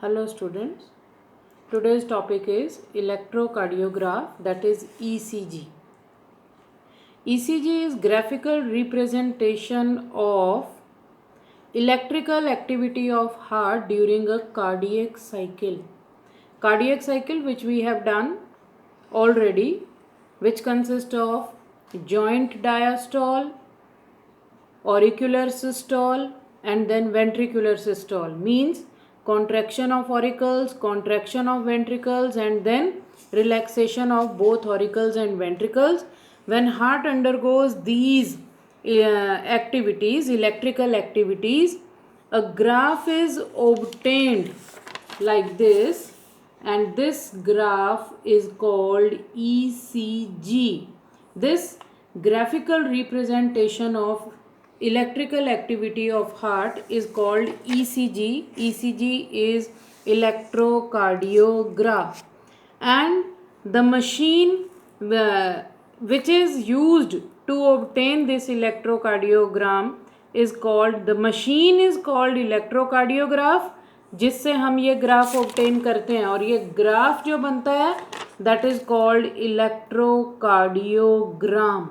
Hello students, today's topic is electrocardiograph, that is ECG. ECG is graphical representation of electrical activity of heart during a cardiac cycle. Cardiac cycle which we have done already, which consists of joint diastole, auricular systole and then ventricular systole, means contraction of auricles, contraction of ventricles and then relaxation of both auricles and ventricles. When heart undergoes these activities, electrical activities, a graph is obtained like this, and this graph is called ECG. This graphical representation of electrical activity of heart is called ECG. ECG is electrocardiograph, and the machine which is used to obtain this electrocardiogram is called, the machine is called electrocardiograph, जिससे हम ये graph obtain करते हैं, और ये graph जो बनता है दैट इज कॉल्ड इलेक्ट्रोकार्डियोग्राम.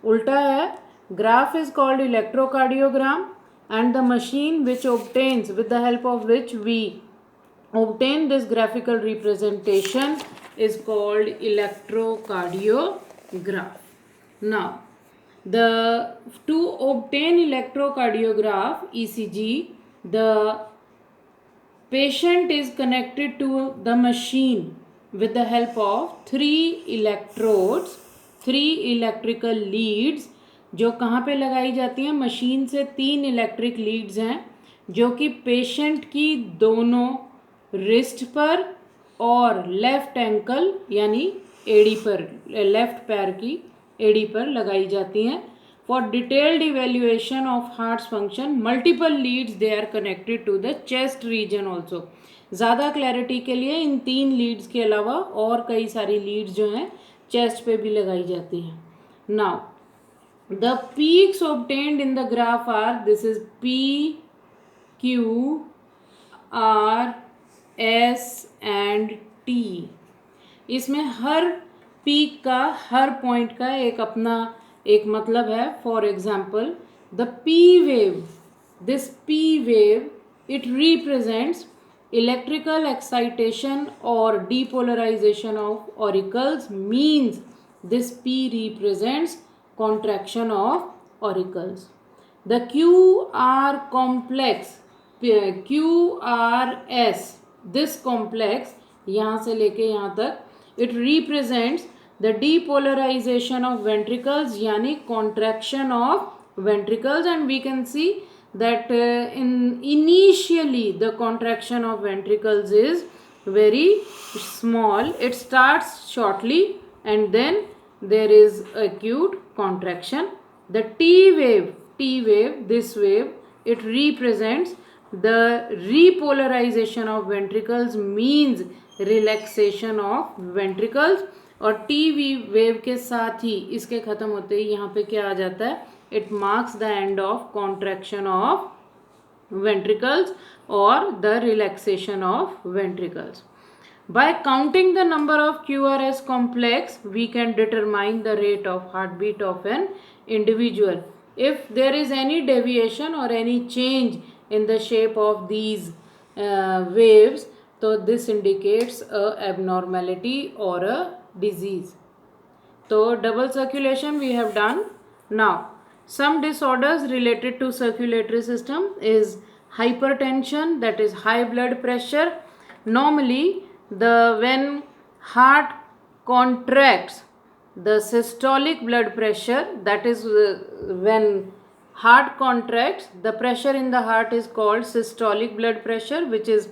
उल्टा है, graph is called electrocardiogram and the machine which obtains, with the help of which we obtain this graphical representation, is called electrocardiograph. Now, to obtain electrocardiograph ECG, the patient is connected to the machine with the help of 3 electrodes, 3 electrical leads, जो कहाँ पे लगाई जाती हैं, machine से 3 electric Leeds हैं जो कि पेशेंट की दोनों रिस्ट पर और लेफ्ट एंकल यानी एड़ी पर, लेफ्ट पैर की एड़ी पर लगाई जाती हैं. For detailed evaluation of heart's function, multiple leads they are connected to the chest region also. ज़्यादा क्लैरिटी के लिए इन 3 लीड्स के अलावा और कई सारी लीड्स जो हैं चेस्ट पे भी लगाई जाती हैं. Now the peaks obtained in the graph are, this is P, Q, R, S and T. इसमें हर पीक का, हर पॉइंट का एक अपना एक मतलब है. For example the P wave, this P wave, it represents electrical excitation or depolarization of auricles, means this P represents contraction of auricles. The QR complex, QRS, this complex यहाँ से लेके यहाँ तक, it represents the depolarization of ventricles यानी contraction of ventricles, and we can see that initially the contraction of ventricles is very small. It starts shortly and then there is acute contraction. The T wave, this wave, it represents the repolarization of ventricles, means relaxation of ventricles. और T wave के साथ ही इसके ख़त्म होते ही यहाँ पे क्या आ जाता है, it marks the end of contraction of ventricles or the relaxation of ventricles. By counting the number of QRS complex, we can determine the rate of heartbeat of an individual. If there is any deviation or any change in the shape of these waves, so this indicates a abnormality or a disease. So double circulation we have done. Now, some disorders related to circulatory system is hypertension, that is high blood pressure. Normally, when heart contracts, the systolic blood pressure, that is when heart contracts, the pressure in the heart is called systolic blood pressure, which is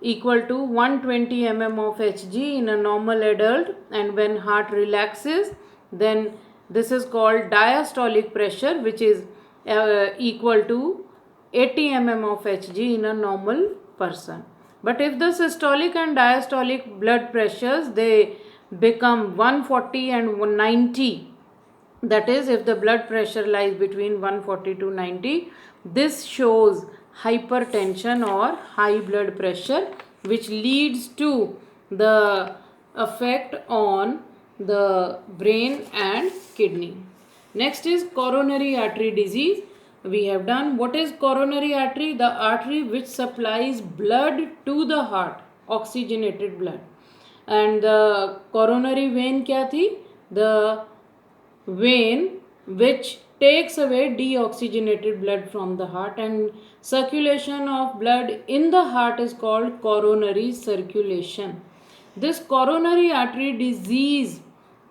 equal to 120 mm of Hg in a normal adult, and when heart relaxes, then this is called diastolic pressure, which is equal to 80 mm of Hg in a normal person. But if the systolic and diastolic blood pressures, they become 140 and 190, that is if the blood pressure lies between 140 to 90, this shows hypertension or high blood pressure, which leads to the effect on the brain and kidney. Next is coronary artery disease. We have done what is coronary artery, the artery which supplies blood to the heart, oxygenated blood. And the coronary vein क्या थी, the vein which takes away deoxygenated blood from the heart, and circulation of blood in the heart is called coronary circulation. This coronary artery disease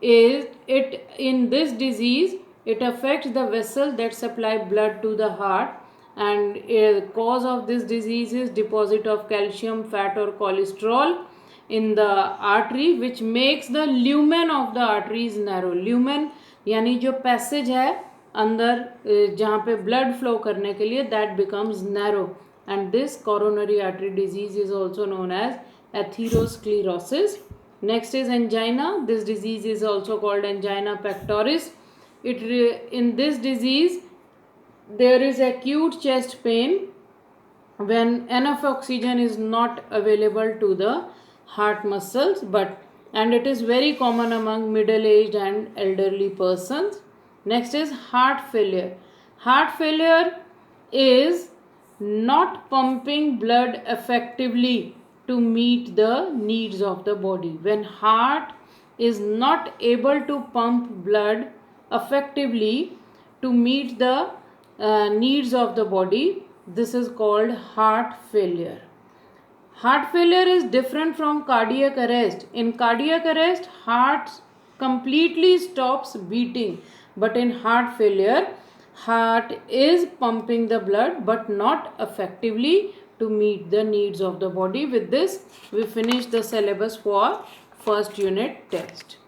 is it in this disease it affects the vessel that supply blood to the heart, and a cause of this disease is deposit of calcium, fat or cholesterol in the artery, which makes the lumen of the arteries narrow. Lumen यानी जो passage है अंदर जहाँ पे blood flow करने के लिए, that becomes narrow, and this coronary artery disease is also known as atherosclerosis. Next is angina. This disease is also called angina pectoris. In this disease there is acute chest pain when enough oxygen is not available to the heart muscles, and it is very common among middle aged and elderly persons. Next is heart failure. Heart failure is not pumping blood effectively to meet the needs of the body. When heart is not able to pump blood effectively to meet the needs of the body, this is called heart failure. Heart failure is different from cardiac arrest. In cardiac arrest, heart completely stops beating, but in heart failure, heart is pumping the blood but not effectively to meet the needs of the body. With this, we finish the syllabus for first unit test.